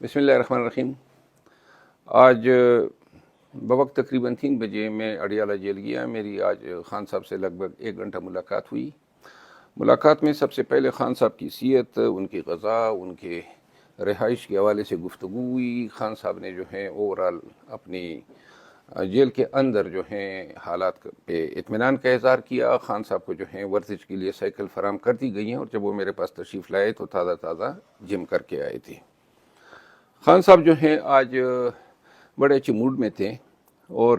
بسم اللہ الرحمن الرحیم۔ آج بوقت تقریباً 3 بجے میں اڈیالہ جیل گیا۔ میری آج خان صاحب سے لگ بھگ 1 گھنٹہ ملاقات ہوئی۔ ملاقات میں سب سے پہلے خان صاحب کی صحت، ان کی غذا، ان کے رہائش کے حوالے سے گفتگو ہوئی۔ خان صاحب نے جو ہے اوورال اپنی جیل کے اندر جو ہیں حالات پہ اطمینان کا اظہار کیا۔ خان صاحب کو جو ہیں ورزش کے لیے سائیکل فراہم کر دی گئی ہیں، اور جب وہ میرے پاس تشریف لائے تو تازہ جم کر کے آئے تھے۔ خان صاحب جو ہیں آج بڑے اچھے موڈ میں تھے، اور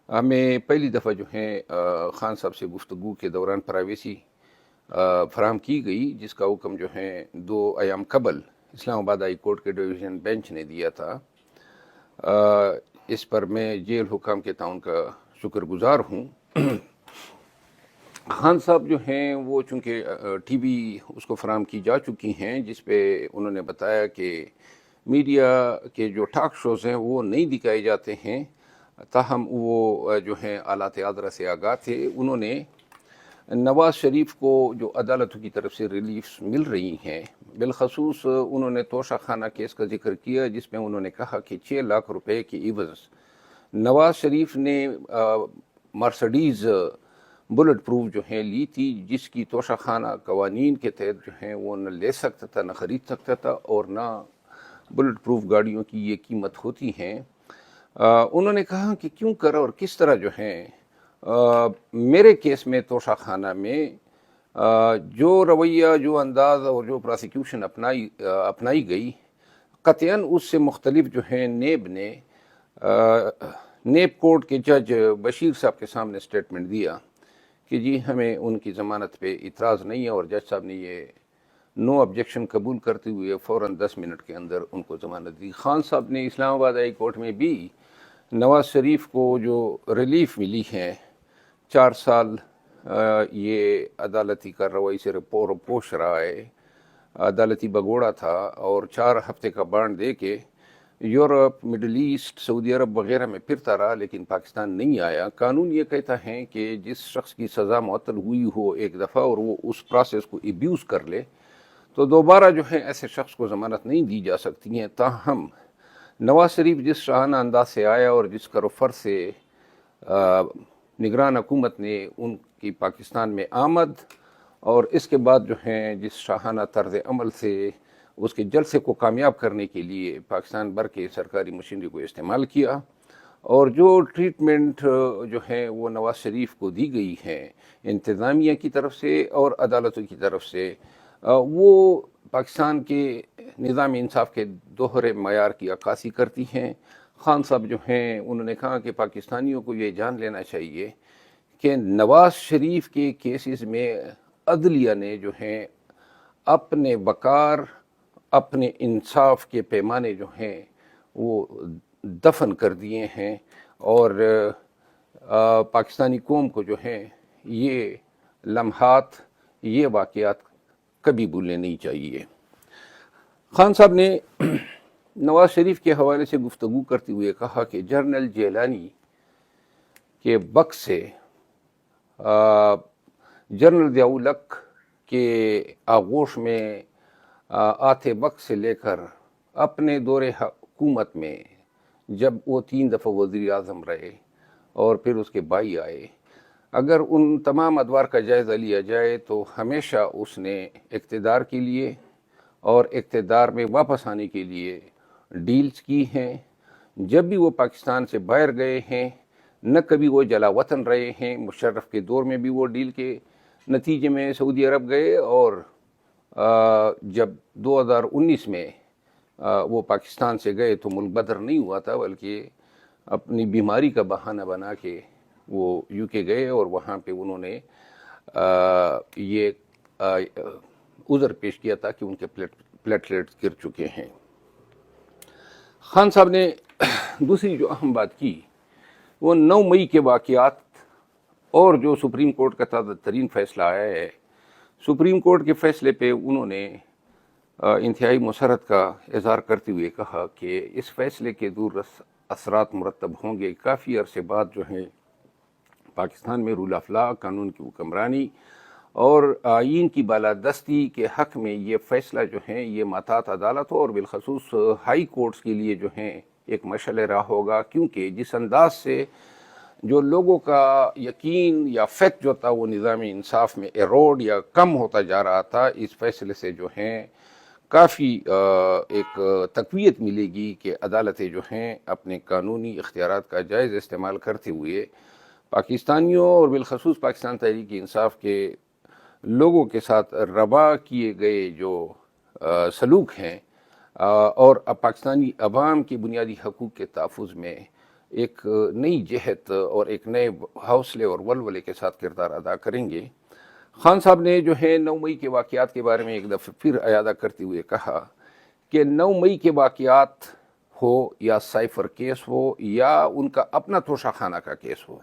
ہمیں پہلی دفعہ جو ہیں خان صاحب سے گفتگو کے دوران پرائیویسی فراہم کی گئی، جس کا حکم جو ہے 2 ایام قبل اسلام آباد ہائی کورٹ کے ڈویژن بینچ نے دیا تھا۔ اس پر میں جیل حکام کے تعاون کا شکر گزار ہوں۔ خان صاحب جو ہیں وہ چونکہ ٹی وی اس کو فراہم کی جا چکی ہیں، جس پہ انہوں نے بتایا کہ میڈیا کے جو ٹاک شوز ہیں وہ نہیں دکھائے جاتے ہیں، تاہم وہ جو ہیں آلات حاضرہ سے آگاہ تھے۔ انہوں نے نواز شریف کو جو عدالتوں کی طرف سے ریلیفs مل رہی ہیں، بالخصوص انہوں نے توشہ خانہ کیس کا ذکر کیا، جس میں انہوں نے کہا کہ 6 لاکھ روپے کی عوض نواز شریف نے مرسڈیز بلٹ پروف جو ہیں لی تھی، جس کی توشہ خانہ قوانین کے تحت جو ہیں وہ نہ لے سکتا تھا، نہ خرید سکتا تھا، اور نہ بلٹ پروف گاڑیوں کی یہ قیمت ہوتی ہیں۔ انہوں نے کہا کہ کیوں کر اور کس طرح جو ہیں میرے کیس میں توشہ خانہ میں جو رویہ، جو انداز اور جو پراسیکیوشن اپنائی گئی، قطعاً اس سے مختلف جو ہیں نیب کورٹ کے جج بشیر صاحب کے سامنے سٹیٹمنٹ دیا کہ جی ہمیں ان کی ضمانت پہ اعتراض نہیں ہے، اور جج صاحب نے یہ نو آبجیکشن قبول کرتے ہوئے فوراً 10 منٹ کے اندر ان کو ضمانت دی۔ خان صاحب نے اسلام آباد ہائی کورٹ میں بھی نواز شریف کو جو ریلیف ملی ہے، 4 سال یہ عدالتی کارروائی سے پوش رہا ہے، عدالتی بگوڑا تھا، اور 4 ہفتے کا بانڈ دے کے یورپ، مڈل ایسٹ، سعودی عرب وغیرہ میں پھرتا رہا، لیکن پاکستان نہیں آیا۔ قانون یہ کہتا ہے کہ جس شخص کی سزا معطل ہوئی ہو ایک دفعہ اور وہ اس پروسیس کو ایبیوز کر لے تو دوبارہ جو ہے ایسے شخص کو ضمانت نہیں دی جا سکتی ہیں۔ تاہم نواز شریف جس شاہانہ انداز سے آیا اور جس کرفر سے نگران حکومت نے ان کی پاکستان میں آمد، اور اس کے بعد جو ہیں جس شاہانہ طرز عمل سے اس کے جلسے کو کامیاب کرنے کے لیے پاکستان بھر کے سرکاری مشینری کو استعمال کیا، اور جو ٹریٹمنٹ جو ہے وہ نواز شریف کو دی گئی ہے انتظامیہ کی طرف سے اور عدالتوں کی طرف سے، وہ پاکستان کے نظام انصاف کے دوہرے معیار کی عکاسی کرتی ہیں۔ خان صاحب جو ہیں انہوں نے کہا کہ پاکستانیوں کو یہ جان لینا چاہیے کہ نواز شریف کے کیسز میں عدلیہ نے جو ہیں اپنے وقار، اپنے انصاف کے پیمانے جو ہیں وہ دفن کر دیے ہیں، اور پاکستانی قوم کو جو ہیں یہ لمحات، یہ واقعات کبھی بھولنے نہیں چاہیے۔ خان صاحب نے نواز شریف کے حوالے سے گفتگو کرتے ہوئے کہا کہ جنرل جیلانی کے وقت سے جنرل ضیاء الحق کے آغوش میں آتے وقت سے لے کر اپنے دور حکومت میں جب وہ 3 دفعہ وزیر اعظم رہے اور پھر اس کے بھائی آئے، اگر ان تمام ادوار کا جائزہ لیا جائے تو ہمیشہ اس نے اقتدار کے لیے اور اقتدار میں واپس آنے کے لیے ڈیلز کی ہیں۔ جب بھی وہ پاکستان سے باہر گئے ہیں، نہ کبھی وہ جلا وطن رہے ہیں۔ مشرف کے دور میں بھی وہ ڈیل کے نتیجے میں سعودی عرب گئے، اور جب 2019 میں وہ پاکستان سے گئے تو ملک بدر نہیں ہوا تھا، بلکہ اپنی بیماری کا بہانہ بنا کے وہ یو کے گئے، اور وہاں پہ انہوں نے یہ عذر پیش کیا تھا کہ ان کے پلیٹلیٹس گر چکے ہیں۔ خان صاحب نے دوسری جو اہم بات کی وہ 9 مئی کے واقعات اور جو سپریم کورٹ کا تازہ ترین فیصلہ آیا ہے۔ سپریم کورٹ کے فیصلے پہ انہوں نے انتہائی مسرت کا اظہار کرتے ہوئے کہا کہ اس فیصلے کے دور اثرات مرتب ہوں گے۔ کافی عرصے بعد جو ہیں پاکستان میں رول آف لا، قانون کی حکمرانی اور آئین کی بالادستی کے حق میں یہ فیصلہ جو ہیں یہ محتاط عدالتوں اور بالخصوص ہائی کورٹس کے لیے جو ہیں ایک مشعل راہ ہوگا، کیونکہ جس انداز سے جو لوگوں کا یقین یا فیتھ جو تھا وہ نظام انصاف میں ایروڈ یا کم ہوتا جا رہا تھا، اس فیصلے سے جو ہیں کافی ایک تقویت ملے گی کہ عدالتیں جو ہیں اپنے قانونی اختیارات کا جائز استعمال کرتے ہوئے پاکستانیوں اور بالخصوص پاکستان تحریک انصاف کے لوگوں کے ساتھ روا کیے گئے جو سلوک ہیں اور پاکستانی عوام کے بنیادی حقوق کے تحفظ میں ایک نئی جہت اور ایک نئے حوصلے اور ولولے کے ساتھ کردار ادا کریں گے۔ خان صاحب نے جو ہے 9 مئی کے واقعات کے بارے میں ایک دفعہ پھر اعادہ کرتے ہوئے کہا کہ 9 مئی کے واقعات ہو یا سائفر کیس ہو یا ان کا اپنا توشہ خانہ کا کیس ہو،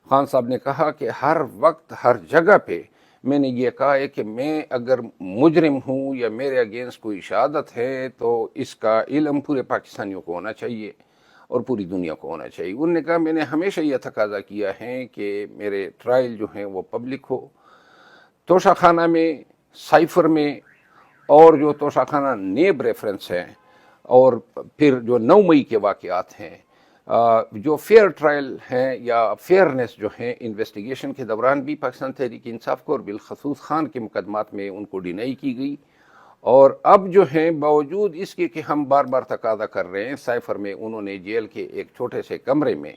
خان صاحب نے کہا کہ ہر وقت ہر جگہ پہ میں نے یہ کہا ہے کہ میں اگر مجرم ہوں یا میرے اگینسٹ کوئی شہادت ہے تو اس کا علم پورے پاکستانیوں کو ہونا چاہیے اور پوری دنیا کو ہونا چاہیے۔ انہوں نے کہا میں نے ہمیشہ یہ تقاضا کیا ہے کہ میرے ٹرائل جو ہیں وہ پبلک ہو، توشہ خانہ میں، سائفر میں، اور جو توشہ خانہ نیب ریفرنس ہے، اور پھر جو 9 مئی کے واقعات ہیں، جو فیئر ٹرائل ہیں یا فیئرنس جو ہیں انویسٹیگیشن کے دوران بھی پاکستان تحریک انصاف کو اور بالخصوص خان کے مقدمات میں ان کو ڈینائی کی گئی، اور اب جو ہیں باوجود اس کے کہ ہم بار بار تقاضا کر رہے ہیں، سائفر میں انہوں نے جیل کے ایک چھوٹے سے کمرے میں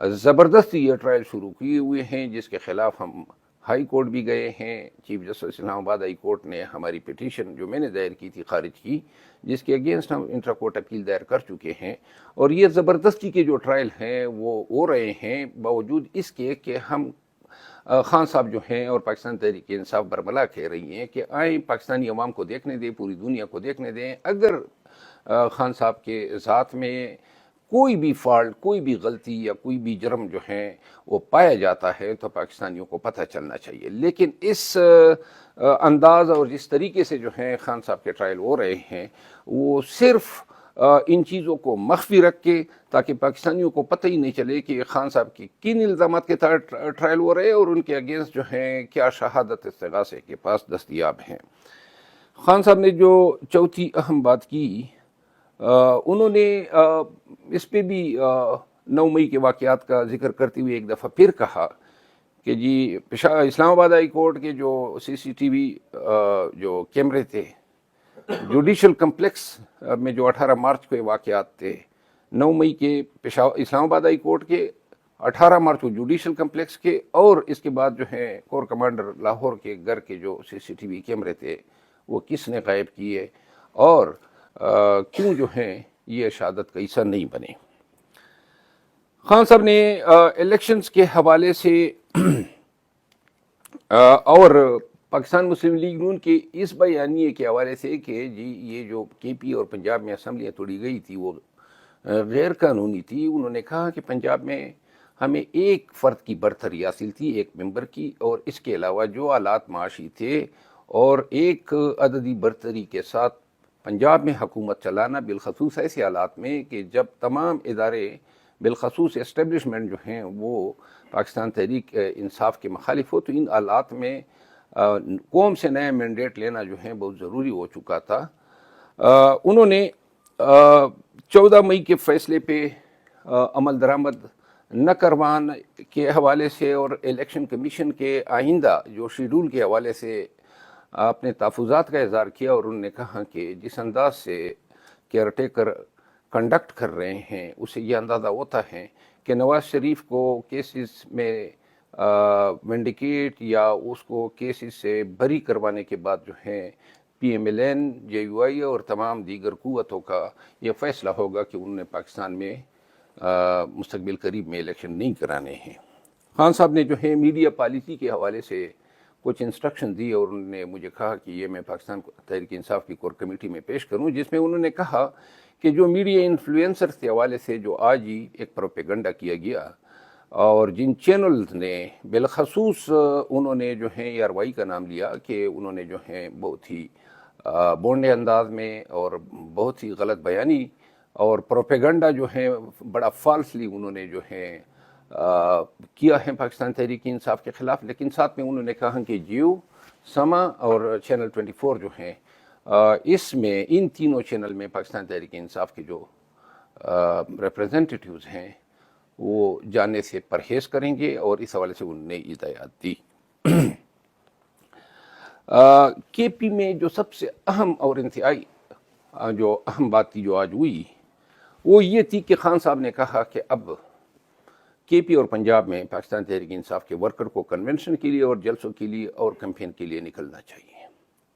زبردستی یہ ٹرائل شروع کیے ہوئے ہیں، جس کے خلاف ہم ہائی کورٹ بھی گئے ہیں۔ چیف جسٹس اسلام آباد ہائی کورٹ نے ہماری پٹیشن جو میں نے دائر کی تھی خارج کی، جس کے اگینسٹ ہم انٹرا کورٹ اپیل دائر کر چکے ہیں، اور یہ زبردستی کے جو ٹرائل ہیں وہ ہو رہے ہیں باوجود اس کے کہ ہم خان صاحب جو ہیں اور پاکستان تحریک انصاف برملا کہہ رہی ہیں کہ آئیں پاکستانی عوام کو دیکھنے دیں، پوری دنیا کو دیکھنے دیں، اگر خان صاحب کے ذات میں کوئی بھی فالٹ، کوئی بھی غلطی یا کوئی بھی جرم جو ہے وہ پایا جاتا ہے تو پاکستانیوں کو پتہ چلنا چاہیے۔ لیکن اس انداز اور جس طریقے سے جو ہیں خان صاحب کے ٹرائل ہو رہے ہیں وہ صرف ان چیزوں کو مخفی رکھ کے، تاکہ پاکستانیوں کو پتہ ہی نہیں چلے کہ خان صاحب کی کن الزامات کے تحت ٹرائل ہو رہے ہیں اور ان کے اگینسٹ جو ہیں کیا شہادت استغاثے کے پاس دستیاب ہیں۔ خان صاحب نے جو چوتھی اہم بات کی، انہوں نے اس پہ بھی 9 مئی کے واقعات کا ذکر کرتے ہوئے ایک دفعہ پھر کہا کہ جی اسلام آباد ہائی کورٹ کے جو CCTV جو کیمرے تھے، جوڈیشل کمپلیکس میں جو 18 مارچ کے واقعات تھے، 9 مئی کے اسلام آباد ہائی کورٹ کے، 18 مارچ کو جوڈیشل کمپلیکس کے، اور اس کے بعد جو ہے کور کمانڈر لاہور کے گھر کے جو CCTV کیمرے تھے وہ کس نے غائب کیے اور کیوں جو ہیں یہ شہادت کا حصہ نہیں بنے۔ خان صاحب نے الیکشنز کے حوالے سے اور پاکستان مسلم لیگ نون کے اس بیانیے کے حوالے سے کہ جی یہ جو KP اور پنجاب میں اسمبلیاں توڑی گئی تھی وہ غیر قانونی تھی، انہوں نے کہا کہ پنجاب میں ہمیں ایک فرد کی برتری حاصل تھی، ایک ممبر کی، اور اس کے علاوہ جو آلات معاشی تھے اور ایک عددی برتری کے ساتھ پنجاب میں حکومت چلانا، بالخصوص ایسے حالات میں کہ جب تمام ادارے بالخصوص اسٹیبلشمنٹ جو ہیں وہ پاکستان تحریک انصاف کے مخالف ہو، تو ان حالات میں قوم سے نیا مینڈیٹ لینا جو ہے بہت ضروری ہو چکا تھا۔ انہوں نے 14 مئی کے فیصلے پہ عمل درآمد نہ کروانے کے حوالے سے اور الیکشن کمیشن کے آئندہ جو شیڈول کے حوالے سے اپنے تحفظات کا اظہار کیا، اور انہوں نے کہا کہ جس انداز سے کیئر ٹیکر کنڈکٹ کر رہے ہیں اسے یہ اندازہ ہوتا ہے کہ نواز شریف کو کیسز میں ونڈیکیٹ یا اس کو کیسز سے بری کروانے کے بعد جو ہے PMLN، JUI اور تمام دیگر قوتوں کا یہ فیصلہ ہوگا کہ انہوں نے پاکستان میں مستقبل قریب میں الیکشن نہیں کرانے ہیں۔ خان صاحب نے جو ہے میڈیا پالیسی کے حوالے سے کچھ انسٹرکشن دی، اور انہوں نے مجھے کہا کہ یہ میں پاکستان تحریک انصاف کی کور کمیٹی میں پیش کروں، جس میں انہوں نے کہا کہ جو میڈیا انفلوئنسر کے حوالے سے جو آج ہی ایک پروپیگنڈا کیا گیا، اور جن چینلز نے بالخصوص انہوں نے جو ہے یاروائی کا نام لیا کہ انہوں نے جو ہے بہت ہی بونڈے انداز میں اور بہت ہی غلط بیانی اور پروپیگنڈا جو ہے بڑا فالسلی انہوں نے جو ہے کیا ہے پاکستان تحریک انصاف کے خلاف، لیکن ساتھ میں انہوں نے کہا کہ جیو، سما اور چینل 24 جو ہیں اس میں ان تینوں چینل میں پاکستان تحریک انصاف کے جو ریپرزنٹیٹیوز ہیں وہ جانے سے پرہیز کریں گے، اور اس حوالے سے انہوں نے ہدایات دی۔ کے پی میں جو سب سے اہم اور انتہائی جو اہم بات تھی جو آج ہوئی وہ یہ تھی کہ خان صاحب نے کہا کہ اب کے پی اور پنجاب میں پاکستان تحریک انصاف کے ورکر کو کنونشن کے لیے اور جلسوں کے لیے اور کیمپین کے لیے نکلنا چاہیے۔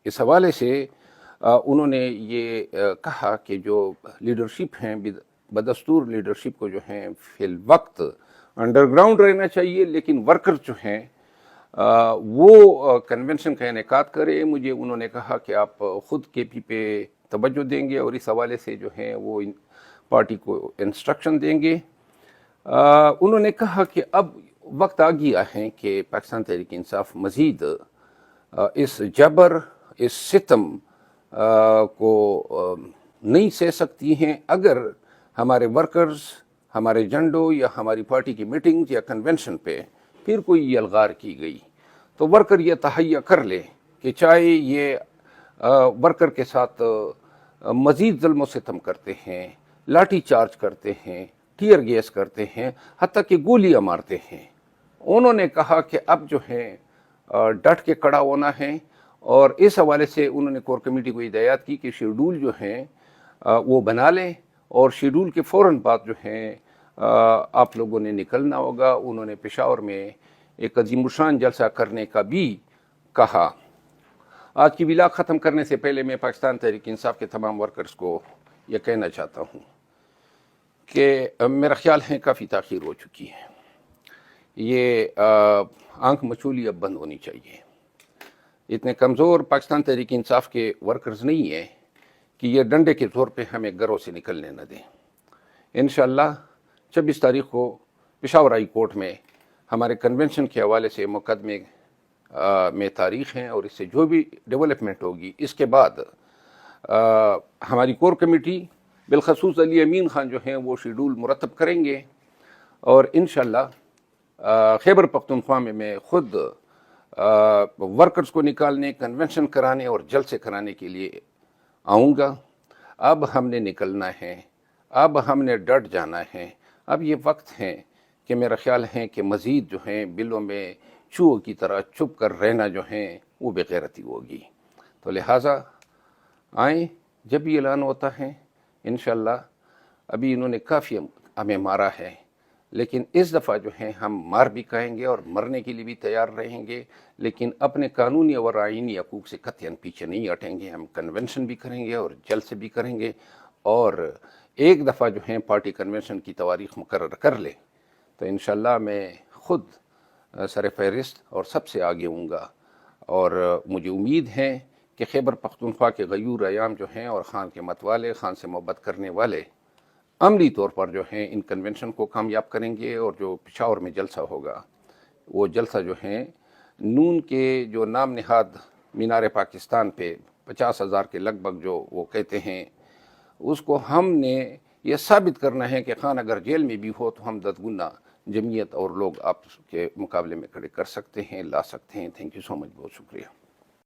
اس حوالے سے انہوں نے یہ کہا کہ جو لیڈرشپ ہیں بدستور لیڈرشپ کو جو ہیں فی الوقت انڈر گراؤنڈ رہنا چاہیے، لیکن ورکر جو ہیں وہ کنونشن کا انعقاد کرے۔ مجھے انہوں نے کہا کہ آپ خود کے پی پہ توجہ دیں گے اور اس حوالے سے جو ہیں وہ پارٹی کو انسٹرکشن دیں گے۔ انہوں نے کہا کہ اب وقت آ گیا ہے کہ پاکستان تحریک انصاف مزید اس جبر، اس ستم کو نہیں سہ سکتی ہیں۔ اگر ہمارے ورکرز ہمارے جھنڈوں یا ہماری پارٹی کی میٹنگ یا کنونشن پہ پھر کوئی یہ الغار کی گئی تو ورکر یہ تہیہ کر لے کہ چاہے یہ ورکر کے ساتھ مزید ظلم و ستم کرتے ہیں، لاٹھی چارج کرتے ہیں، ٹیئر گیس کرتے ہیں، حتیٰ کہ گولیاں مارتے ہیں۔ انہوں نے کہا کہ اب جو ہے ڈٹ کے کڑا ہونا ہے، اور اس حوالے سے انہوں نے کور کمیٹی کو ہدایات کی کہ شیڈول جو ہیں وہ بنا لیں، اور شیڈول کے فوراً بعد جو ہیں آپ لوگوں نے نکلنا ہوگا۔ انہوں نے پشاور میں ایک عظیم الشان جلسہ کرنے کا بھی کہا۔ آج کی ویلاگ ختم کرنے سے پہلے میں پاکستان تحریک انصاف کے تمام ورکرز کو یہ کہنا چاہتا ہوں کہ میرا خیال ہے کافی تاخیر ہو چکی ہے۔ یہ آنکھ مچولی اب بند ہونی چاہیے۔ اتنے کمزور پاکستان تحریک انصاف کے ورکرز نہیں ہیں کہ یہ ڈنڈے کے زور پہ ہمیں گھروں سے نکلنے نہ دیں۔ انشاءاللہ 26 تاریخ کو پشاور ہائی کورٹ میں ہمارے کنونشن کے حوالے سے مقدمے میں تاریخ ہیں، اور اس سے جو بھی ڈیولپمنٹ ہوگی اس کے بعد ہماری کور کمیٹی بالخصوص علی امین خان جو ہیں وہ شیڈول مرتب کریں گے، اور انشاءاللہ خیبر پختونخوا میں خود ورکرز کو نکالنے، کنونشن کرانے اور جلسے کرانے کے لیے آؤں گا۔ اب ہم نے نکلنا ہے، اب ہم نے ڈٹ جانا ہے۔ اب یہ وقت ہے کہ میرا خیال ہے کہ مزید جو ہیں بلوں میں چوہوں کی طرح چھپ کر رہنا جو ہیں وہ بے غیرتی ہوگی۔ تو لہٰذا آئیں، جب بھی اعلان ہوتا ہے انشاءاللہ، ابھی انہوں نے کافی ہمیں مارا ہے، لیکن اس دفعہ جو ہے ہم مار بھی کھائیں گے اور مرنے کے لیے بھی تیار رہیں گے، لیکن اپنے قانونی اور آئینی حقوق سے قطعاً پیچھے نہیں ہٹیں گے۔ ہم کنونشن بھی کریں گے اور جلسے بھی کریں گے، اور ایک دفعہ جو ہیں پارٹی کنونشن کی تواریخ مقرر کر لے تو انشاءاللہ میں خود سر فہرست اور سب سے آگے ہوں گا، اور مجھے امید ہے کہ خیبر پختونخوا کے غیور ایام جو ہیں اور خان کے مت والے، خان سے محبت کرنے والے عملی طور پر جو ہیں ان کنونشن کو کامیاب کریں گے، اور جو پشاور میں جلسہ ہوگا وہ جلسہ جو ہیں نون کے جو نام نہاد مینار پاکستان پہ 50,000 کے لگ بھگ جو وہ کہتے ہیں، اس کو ہم نے یہ ثابت کرنا ہے کہ خان اگر جیل میں بھی ہو تو ہم 10 گنا جمعیت اور لوگ آپ کے مقابلے میں کھڑے کر سکتے ہیں، لا سکتے ہیں۔ تھینک یو سو مچ، بہت شکریہ۔